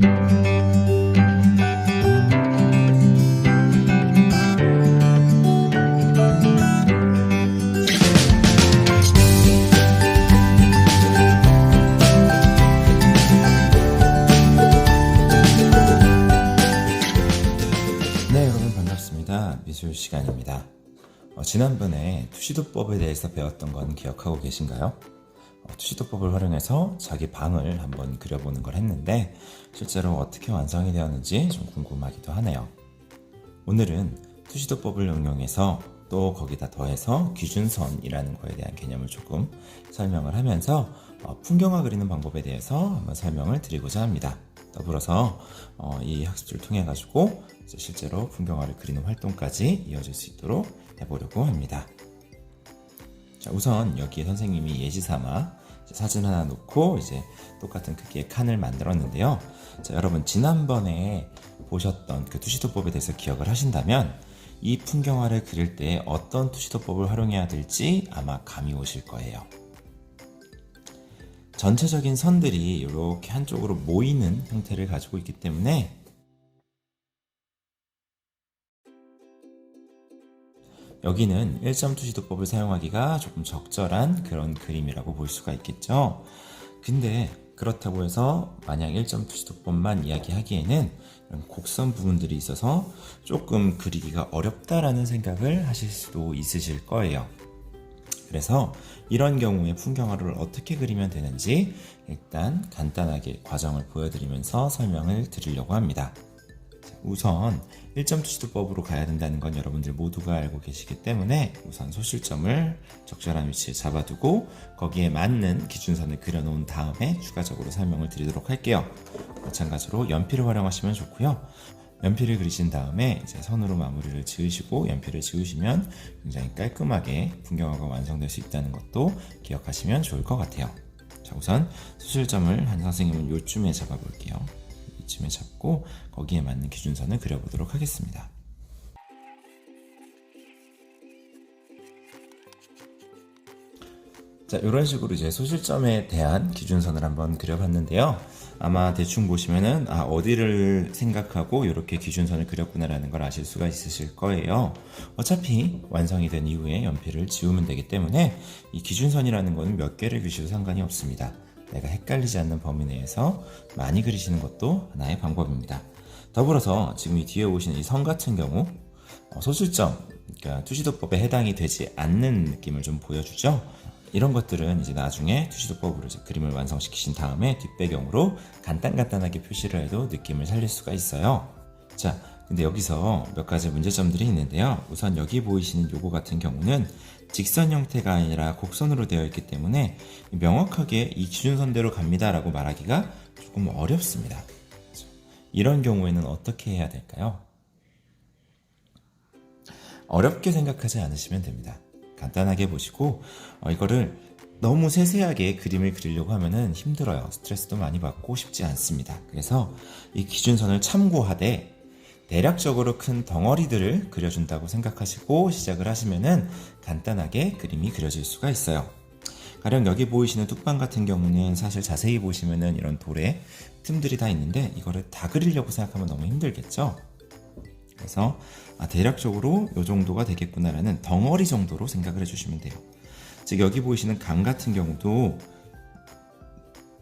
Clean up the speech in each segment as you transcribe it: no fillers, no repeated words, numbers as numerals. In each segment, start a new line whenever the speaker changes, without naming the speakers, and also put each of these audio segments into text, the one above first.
네, 여러분 반갑습니다. 미술 시간입니다. 지난번에 투시도법에 대해서 배웠던 건 기억하고 계신가요? 투시도법을 활용해서 자기 방을 한번 그려보는 걸 했는데 실제로 어떻게 완성이 되었는지 좀 궁금하기도 하네요. 오늘은 투시도법을 응용해서 또 거기다 더해서 기준선이라는 거에 대한 개념을 조금 설명을 하면서 풍경화 그리는 방법에 대해서 한번 설명을 드리고자 합니다. 더불어서 이 학습지를 통해 가지고 실제로 풍경화를 그리는 활동까지 이어질 수 있도록 해보려고 합니다. 자, 우선 여기에 선생님이 예시삼아 사진 하나 놓고 이제 똑같은 크기의 칸을 만들었는데요. 자, 여러분 지난번에 보셨던 그 투시도법에 대해서 기억을 하신다면 이 풍경화를 그릴 때 어떤 투시도법을 활용해야 될지 아마 감이 오실 거예요. 전체적인 선들이 이렇게 한쪽으로 모이는 형태를 가지고 있기 때문에 여기는 1점 투시도법을 사용하기가 조금 적절한 그런 그림이라고 볼 수가 있겠죠. 근데 그렇다고 해서 만약 1점 투시도법만 이야기하기에는 이런 곡선 부분들이 있어서 조금 그리기가 어렵다라는 생각을 하실 수도 있으실 거예요. 그래서 이런 경우에 풍경화를 어떻게 그리면 되는지 일단 간단하게 과정을 보여드리면서 설명을 드리려고 합니다. 우선 1점 투시도법으로 가야 된다는 건 여러분들 모두가 알고 계시기 때문에 우선 소실점을 적절한 위치에 잡아두고 거기에 맞는 기준선을 그려놓은 다음에 추가적으로 설명을 드리도록 할게요. 마찬가지로 연필을 활용하시면 좋고요. 연필을 그리신 다음에 이제 선으로 마무리를 지으시고 연필을 지우시면 굉장히 깔끔하게 풍경화가 완성될 수 있다는 것도 기억하시면 좋을 것 같아요. 자, 우선 소실점을 한 선생님은 요쯤에 잡아볼게요. 이쯤에 잡고 거기에 맞는 기준선을 그려보도록 하겠습니다. 자, 이런 식으로 이제 소실점에 대한 기준선을 한번 그려봤는데요. 아마 대충 보시면은 어디를 생각하고 이렇게 기준선을 그렸구나라는 걸 아실 수가 있으실 거예요. 어차피 완성이 된 이후에 연필을 지우면 되기 때문에 이 기준선이라는 거는 몇 개를 그리셔도 상관이 없습니다. 내가 헷갈리지 않는 범위 내에서 많이 그리시는 것도 하나의 방법입니다. 더불어서 지금 이 뒤에 보시는 이 선 같은 경우 소실점, 그러니까 투시도법에 해당이 되지 않는 느낌을 좀 보여주죠. 이런 것들은 이제 나중에 투시도법으로 이제 그림을 완성시키신 다음에 뒷배경으로 간단하게 표시를 해도 느낌을 살릴 수가 있어요. 자, 근데 여기서 몇 가지 문제점들이 있는데요. 우선 여기 보이시는 요거 같은 경우는 직선 형태가 아니라 곡선으로 되어 있기 때문에 명확하게 이 기준선대로 갑니다라고 말하기가 조금 어렵습니다. 이런 경우에는 어떻게 해야 될까요? 어렵게 생각하지 않으시면 됩니다. 간단하게 보시고 이거를 너무 세세하게 그림을 그리려고 하면은 힘들어요. 스트레스도 많이 받고 쉽지 않습니다. 그래서 이 기준선을 참고하되 대략적으로 큰 덩어리들을 그려준다고 생각하시고 시작을 하시면은 간단하게 그림이 그려질 수가 있어요. 가령 여기 보이시는 뚝방 같은 경우는 사실 자세히 보시면은 이런 돌에 틈들이 다 있는데 이거를 다 그리려고 생각하면 너무 힘들겠죠. 그래서 대략적으로 이 정도가 되겠구나라는 덩어리 정도로 생각을 해주시면 돼요. 즉 여기 보이시는 감 같은 경우도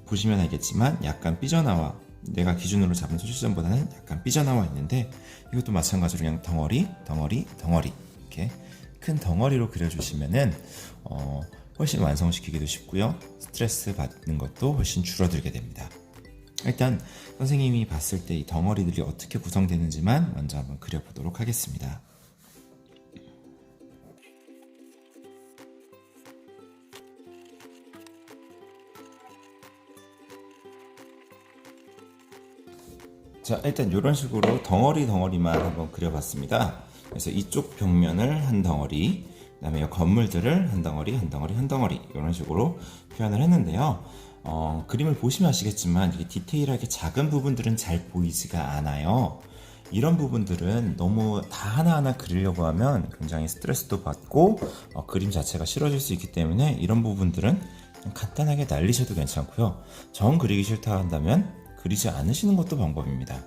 보시면 알겠지만 약간 삐져나와, 내가 기준으로 잡은 소실점보다는 약간 삐져나와 있는데 이것도 마찬가지로 그냥 덩어리 이렇게 큰 덩어리로 그려주시면은 훨씬 완성시키기도 쉽고요. 스트레스 받는 것도 훨씬 줄어들게 됩니다. 일단 선생님이 봤을 때 이 덩어리들이 어떻게 구성되는지만 먼저 한번 그려보도록 하겠습니다. 자, 일단 이런 식으로 덩어리만 한번 그려봤습니다. 그래서 이쪽 벽면을 한 덩어리, 그 다음에 건물들을 한 덩어리 이런 식으로 표현을 했는데요. 그림을 보시면 아시겠지만 이게 디테일하게 작은 부분들은 잘 보이지가 않아요. 이런 부분들은 너무 다 하나하나 그리려고 하면 굉장히 스트레스도 받고 그림 자체가 싫어질 수 있기 때문에 이런 부분들은 간단하게 날리셔도 괜찮고요. 정 그리기 싫다 한다면 그리지 않으시는 것도 방법입니다.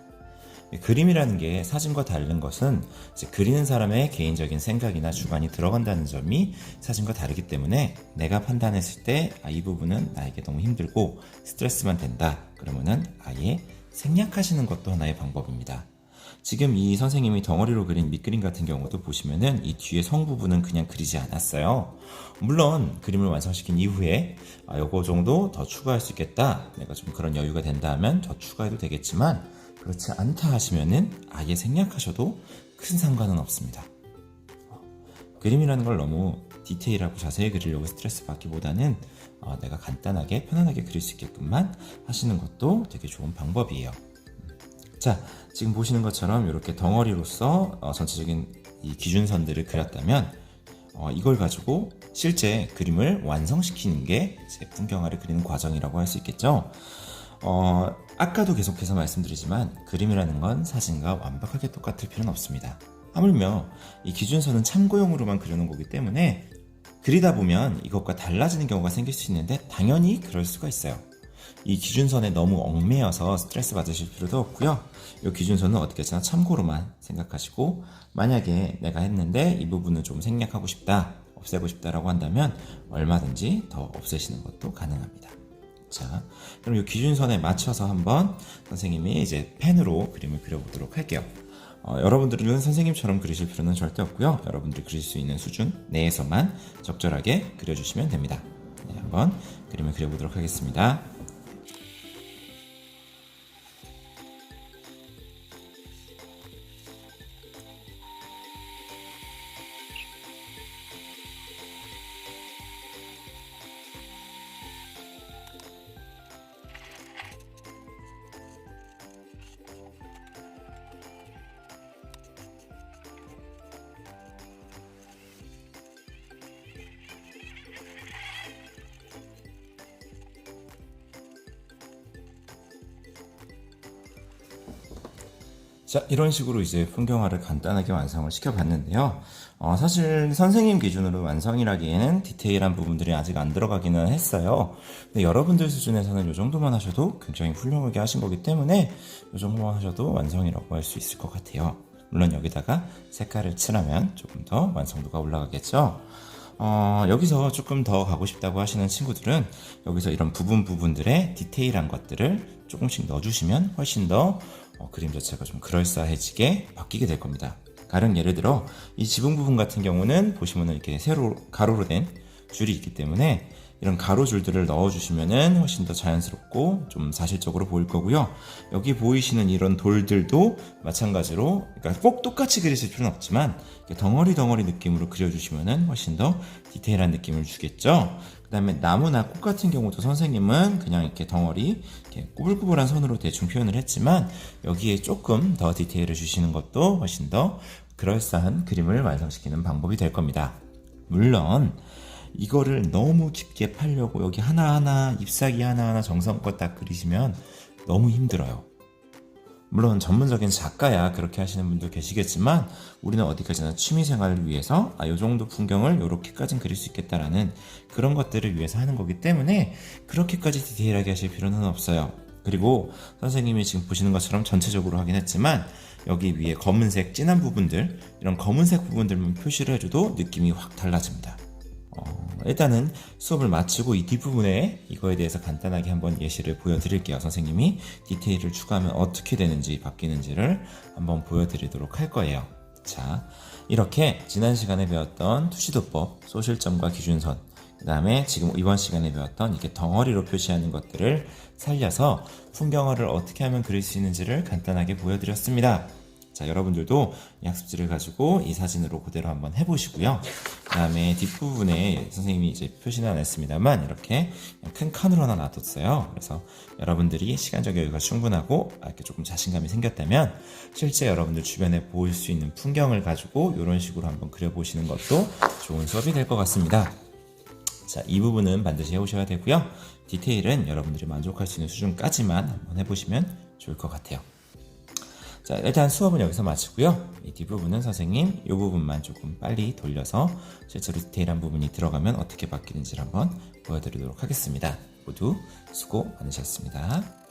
그림이라는 게 사진과 다른 것은 이제 그리는 사람의 개인적인 생각이나 주관이 들어간다는 점이 사진과 다르기 때문에 내가 판단했을 때 이 부분은 나에게 너무 힘들고 스트레스만 된다. 그러면은 아예 생략하시는 것도 하나의 방법입니다. 지금 이 선생님이 덩어리로 그린 밑그림 같은 경우도 보시면은 이 뒤에 성 부분은 그냥 그리지 않았어요. 물론 그림을 완성시킨 이후에 요거 정도 더 추가할 수 있겠다. 내가 좀 그런 여유가 된다 하면 더 추가해도 되겠지만 그렇지 않다 하시면은 아예 생략하셔도 큰 상관은 없습니다. 그림이라는 걸 너무 디테일하고 자세히 그리려고 스트레스 받기보다는 내가 간단하게 편안하게 그릴 수 있게끔만 하시는 것도 되게 좋은 방법이에요. 자, 지금 보시는 것처럼 이렇게 덩어리로서 전체적인 이 기준선들을 그렸다면 이걸 가지고 실제 그림을 완성시키는 게 이제 풍경화를 그리는 과정이라고 할 수 있겠죠. 아까도 계속해서 말씀드리지만 그림이라는 건 사진과 완벽하게 똑같을 필요는 없습니다. 하물며 이 기준선은 참고용으로만 그려놓은 거기 때문에 그리다 보면 이것과 달라지는 경우가 생길 수 있는데 당연히 그럴 수가 있어요. 이 기준선에 너무 얽매여서 스트레스 받으실 필요도 없고요. 이 기준선은 어떻게나 참고로만 생각하시고 만약에 내가 했는데 이 부분을 좀 생략하고 싶다, 없애고 싶다라고 한다면 얼마든지 더 없애시는 것도 가능합니다. 자, 그럼 이 기준선에 맞춰서 한번 선생님이 이제 펜으로 그림을 그려보도록 할게요. 여러분들은 선생님처럼 그리실 필요는 절대 없고요. 여러분들이 그릴 수 있는 수준 내에서만 적절하게 그려주시면 됩니다. 네, 한번 그림을 그려보도록 하겠습니다. 자, 이런 식으로 이제 풍경화를 간단하게 완성을 시켜봤는데요. 사실 선생님 기준으로 완성이라기에는 디테일한 부분들이 아직 안 들어가기는 했어요. 근데 여러분들 수준에서는 이 정도만 하셔도 굉장히 훌륭하게 하신 거기 때문에 이 정도만 하셔도 완성이라고 할 수 있을 것 같아요. 물론 여기다가 색깔을 칠하면 조금 더 완성도가 올라가겠죠. 여기서 조금 더 가고 싶다고 하시는 친구들은 여기서 이런 부분들의 디테일한 것들을 조금씩 넣어주시면 훨씬 더 그림 자체가 좀 그럴싸해지게 바뀌게 될 겁니다. 가령 예를 들어 이 지붕 부분 같은 경우는 보시면은 이렇게 세로 가로로 된 줄이 있기 때문에 이런 가로줄들을 넣어주시면은 훨씬 더 자연스럽고 좀 사실적으로 보일 거고요. 여기 보이시는 이런 돌들도 마찬가지로, 그러니까 꼭 똑같이 그리실 필요는 없지만 덩어리 느낌으로 그려주시면은 훨씬 더 디테일한 느낌을 주겠죠. 그 다음에 나무나 꽃 같은 경우도 선생님은 그냥 이렇게 덩어리 이렇게 꾸불꾸불한 선으로 대충 표현을 했지만 여기에 조금 더 디테일을 주시는 것도 훨씬 더 그럴싸한 그림을 완성시키는 방법이 될 겁니다. 물론 이거를 너무 깊게 파려고 여기 하나하나 잎사귀 하나하나 정성껏 딱 그리시면 너무 힘들어요. 물론 전문적인 작가야 그렇게 하시는 분도 계시겠지만 우리는 어디까지나 취미생활을 위해서 이 정도 풍경을 이렇게까지는 그릴 수 있겠다라는 그런 것들을 위해서 하는 거기 때문에 그렇게까지 디테일하게 하실 필요는 없어요. 그리고 선생님이 지금 보시는 것처럼 전체적으로 하긴 했지만 여기 위에 검은색 진한 부분들, 이런 검은색 부분들만 표시를 해줘도 느낌이 확 달라집니다. 일단은 수업을 마치고 이 뒷부분에 이거에 대해서 간단하게 한번 예시를 보여드릴게요. 선생님이 디테일을 추가하면 어떻게 되는지 바뀌는지를 한번 보여드리도록 할 거예요. 자, 이렇게 지난 시간에 배웠던 투시도법, 소실점과 기준선, 그 다음에 지금 이번 시간에 배웠던 이렇게 덩어리로 표시하는 것들을 살려서 풍경화를 어떻게 하면 그릴 수 있는지를 간단하게 보여드렸습니다. 자, 여러분들도 이 학습지를 가지고 이 사진으로 그대로 한번 해보시고요. 그 다음에 뒷부분에 선생님이 이제 표시는 안 했습니다만 이렇게 큰 칸으로 하나 놔뒀어요. 그래서 여러분들이 시간적 여유가 충분하고 이렇게 조금 자신감이 생겼다면 실제 여러분들 주변에 보일 수 있는 풍경을 가지고 이런 식으로 한번 그려보시는 것도 좋은 수업이 될 것 같습니다. 자, 이 부분은 반드시 해오셔야 되고요. 디테일은 여러분들이 만족할 수 있는 수준까지만 한번 해보시면 좋을 것 같아요. 자, 일단 수업은 여기서 마치고요. 이 뒷부분은 선생님 이 부분만 조금 빨리 돌려서 실제로 디테일한 부분이 들어가면 어떻게 바뀌는지를 한번 보여드리도록 하겠습니다. 모두 수고 많으셨습니다.